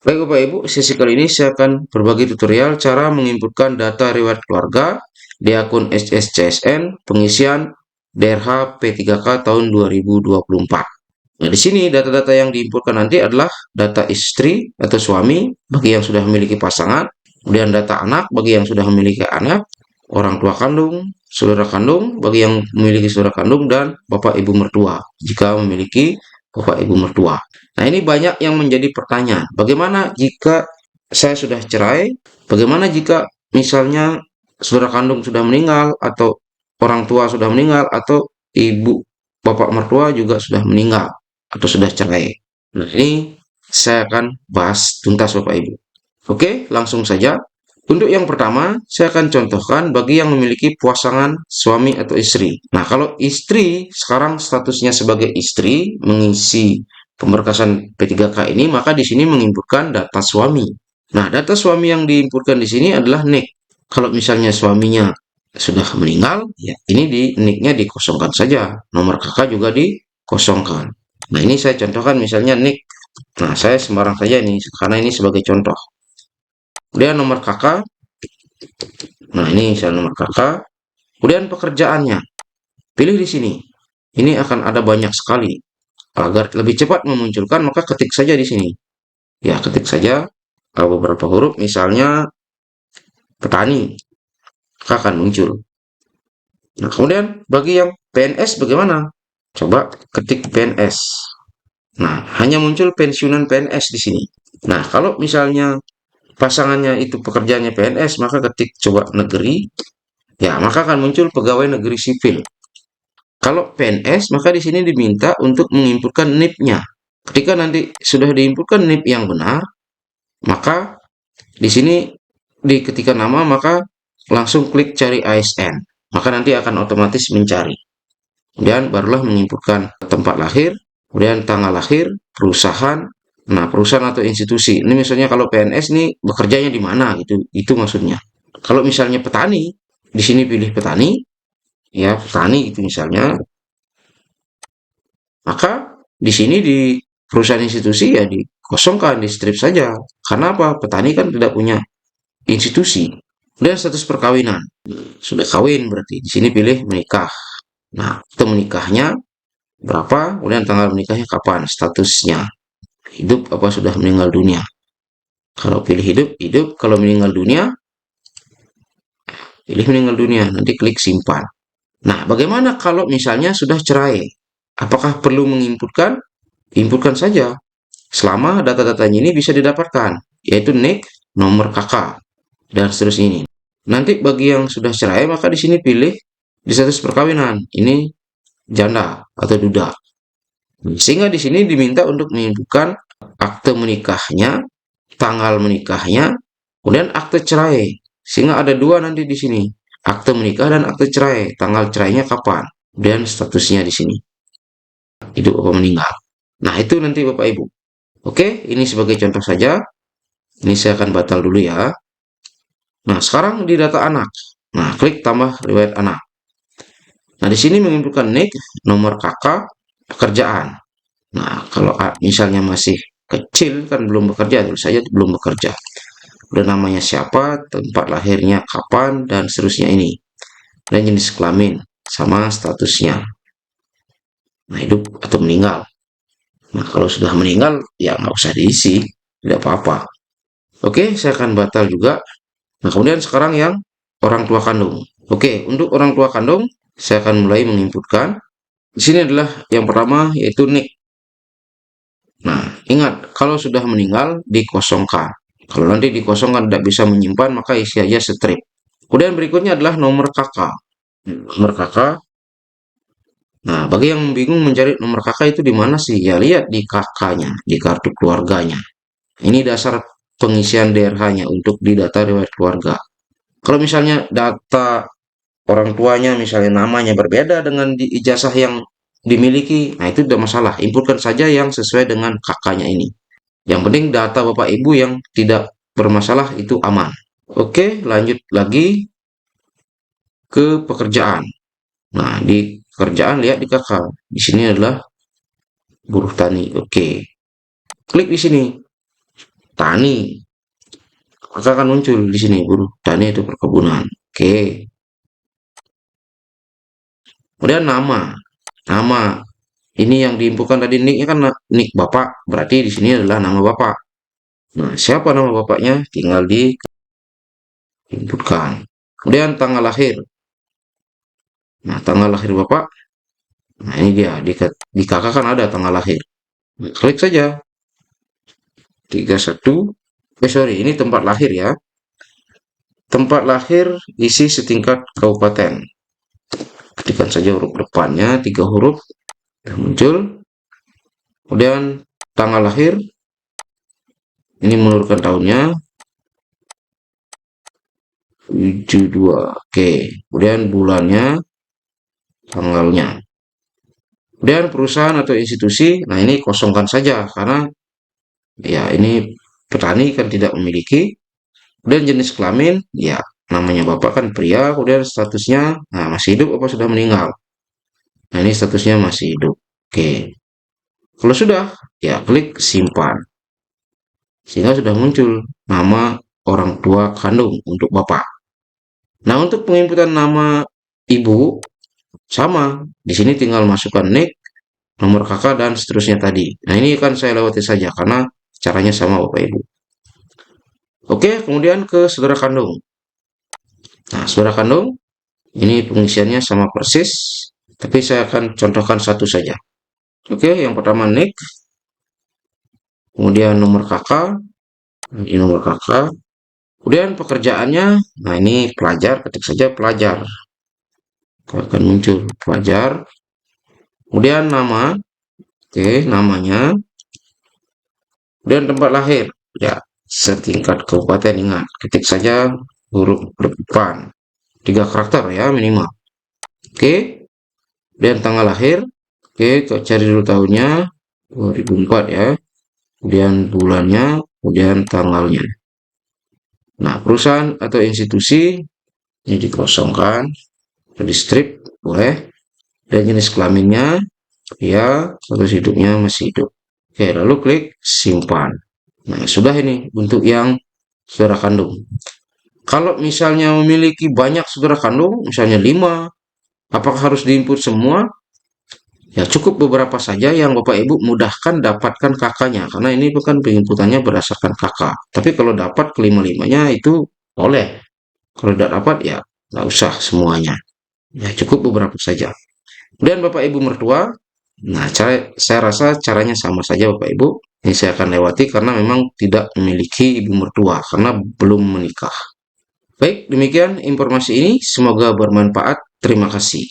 Baik Bapak Ibu, sesi kali ini saya akan berbagi tutorial cara menginputkan data riwayat keluarga di akun SSCSN pengisian DRH P3K tahun 2024. Nah, di sini data-data yang diinputkan nanti adalah data istri atau suami bagi yang sudah memiliki pasangan, kemudian data anak bagi yang sudah memiliki anak, orang tua kandung, saudara kandung bagi yang memiliki saudara kandung, dan bapak ibu mertua jika memiliki bapak ibu mertua. Nah, ini banyak yang menjadi pertanyaan. Bagaimana jika saya sudah cerai? Bagaimana jika misalnya saudara kandung sudah meninggal, atau orang tua sudah meninggal, atau ibu bapak mertua juga sudah meninggal atau sudah cerai? Nah, ini saya akan bahas tuntas Bapak Ibu. Oke, langsung saja. Untuk yang pertama, saya akan contohkan bagi yang memiliki pasangan suami atau istri. Nah, kalau istri sekarang statusnya sebagai istri mengisi pemberkasan P3K ini, maka di sini menginputkan data suami. Nah, data suami yang diinputkan di sini adalah NIK. Kalau misalnya suaminya sudah meninggal, ya ini di NIK-nya dikosongkan saja. Nomor kakak juga dikosongkan. Nah, ini saya contohkan misalnya NIK. Nah, saya sembarang saja ini karena ini sebagai contoh. Kemudian nomor kakak. Nah, ini misalnya nomor kakak. Kemudian pekerjaannya. Pilih di sini. Ini akan ada banyak sekali. Agar lebih cepat memunculkan, maka ketik saja di sini. Ya, ketik saja beberapa huruf, misalnya petani, maka akan muncul. Nah, kemudian bagi yang PNS bagaimana? Coba ketik PNS. Nah, hanya muncul pensiunan PNS di sini. Nah, kalau misalnya pasangannya itu pekerjaannya PNS, maka ketik coba negeri, ya, maka akan muncul pegawai negeri sipil. Kalau PNS, maka di sini diminta untuk menginputkan NIP-nya. Ketika nanti sudah diinputkan NIP yang benar, maka di sini di ketika nama, maka langsung klik cari ASN. Maka nanti akan otomatis mencari. Kemudian barulah menginputkan tempat lahir, kemudian tanggal lahir, perusahaan. Nah, perusahaan atau institusi. Ini misalnya kalau PNS nih bekerjanya di mana gitu, itu maksudnya. Kalau misalnya petani, di sini pilih petani, ya petani itu misalnya, maka di sini di perusahaan institusi ya dikosongkan, di strip saja. Karena apa? Petani kan tidak punya institusi. Kemudian status perkawinan. Sudah kawin berarti. Di sini pilih menikah. Nah, itu menikahnya berapa, kemudian tanggal menikahnya kapan, statusnya. Hidup apa sudah meninggal dunia. Kalau pilih hidup, hidup. Kalau meninggal dunia, pilih meninggal dunia. Nanti klik simpan. Nah, bagaimana kalau misalnya sudah cerai? Apakah perlu menginputkan? Inputkan saja. Selama data-datanya ini bisa didapatkan, yaitu NIK, nomor kakak, dan seterusnya ini. Nanti bagi yang sudah cerai, maka di sini pilih di status perkawinan. Ini janda atau duda. Sehingga di sini diminta untuk menunjukkan akte menikahnya, tanggal menikahnya, kemudian akte cerai. Sehingga ada dua nanti di sini. Akte menikah dan akte cerai. Tanggal cerainya kapan, dan statusnya di sini. Hidup atau meninggal. Nah, itu nanti Bapak Ibu. Oke, ini sebagai contoh saja. Ini saya akan batal dulu ya. Nah, sekarang di data anak. Nah, klik tambah riwayat anak. Nah, di sini menginputkan NIK, nomor kakak, pekerjaan. Nah, kalau misalnya masih kecil kan belum bekerja, terus saja belum bekerja. Udah namanya siapa, tempat lahirnya kapan, dan seterusnya ini. Dan jenis kelamin sama statusnya. Nah, hidup atau meninggal. Nah, kalau sudah meninggal ya nggak usah diisi, tidak apa-apa. Oke, saya akan batal juga. Nah, kemudian sekarang yang orang tua kandung. Oke, untuk orang tua kandung saya akan mulai menginputkan. Di sini adalah yang pertama yaitu NIK. Nah, ingat, kalau sudah meninggal, dikosongkan. Kalau nanti dikosongkan tidak bisa menyimpan, maka isi aja strip. Kemudian berikutnya adalah nomor kakak. Nomor kakak. Nah, bagi yang bingung mencari nomor kakak itu di mana sih? Ya, lihat di kakaknya, di kartu keluarganya. Ini dasar pengisian DRH-nya untuk di data riwayat keluarga. Kalau misalnya data orang tuanya, misalnya namanya berbeda dengan di ijazah yang dimiliki, nah itu tidak masalah. Inputkan saja yang sesuai dengan kakaknya ini. Yang penting data Bapak Ibu yang tidak bermasalah itu aman. Oke, lanjut lagi ke pekerjaan. Nah, di pekerjaan lihat di kakak. Di sini adalah buruh tani. Oke. Klik di sini. tani. Maka akan muncul di sini buruh tani itu perkebunan. Oke. Kemudian nama. Nama ini yang diinputkan tadi nicknya kan nick bapak, berarti di sini adalah nama bapak. Nah, siapa nama bapaknya? Tinggal diinputkan. Kemudian tanggal lahir. Nah, tanggal lahir bapak. Nah, ini dia di kakak kan ada tanggal lahir. Nah, klik saja 31. Sorry, ini tempat lahir ya. Tempat lahir isi setingkat kabupaten. Ketikkan saja huruf depannya 3 huruf muncul. Kemudian tanggal lahir ini menurunkan tahunnya 72. Oke, kemudian bulannya, tanggalnya. Kemudian perusahaan atau institusi, nah ini kosongkan saja karena ya ini petani kan tidak memiliki. Kemudian jenis kelamin, ya namanya bapak kan pria, kemudian statusnya nah masih hidup apa sudah meninggal. Nah ini statusnya masih hidup. Oke. Kalau sudah, ya klik simpan. Sehingga sudah muncul nama orang tua kandung untuk bapak. Nah, untuk penginputan nama ibu sama. Di sini tinggal masukkan nick, nomor kakak dan seterusnya tadi. Nah, ini kan saya lewati saja karena caranya sama Bapak Ibu. Oke, kemudian ke saudara kandung. Nah, saudara kandung ini pengisiannya sama persis, tapi saya akan contohkan satu saja. Oke, yang pertama nick, kemudian nomor kakak, ini nomor kakak, kemudian pekerjaannya, nah ini pelajar, ketik saja pelajar, akan muncul pelajar, kemudian nama, oke namanya, kemudian tempat lahir, ya setingkat kabupaten, ingat, ketik saja huruf depan, 3 karakter ya minimal, oke, kemudian tanggal lahir, oke, cari dulu tahunnya, 2004 ya, kemudian bulannya, kemudian tanggalnya. Nah, perusahaan atau institusi ini dikosongkan, di strip boleh, dan jenis kelaminnya ya status hidupnya masih hidup. Oke, lalu klik simpan. Nah, sudah ini untuk yang saudara kandung. Kalau misalnya memiliki banyak saudara kandung, misalnya 5, apakah harus diinput semua? Ya cukup beberapa saja yang Bapak Ibu mudahkan dapatkan kakaknya, karena ini bukan penginputannya berdasarkan kakak. Tapi kalau dapat kelima-limanya itu boleh. Kalau tidak dapat ya nggak usah semuanya. Ya cukup beberapa saja. Kemudian Bapak Ibu mertua, nah saya rasa caranya sama saja Bapak Ibu. Ini saya akan lewati karena memang tidak memiliki ibu mertua karena belum menikah. Baik, demikian informasi ini. Semoga bermanfaat. Terima kasih.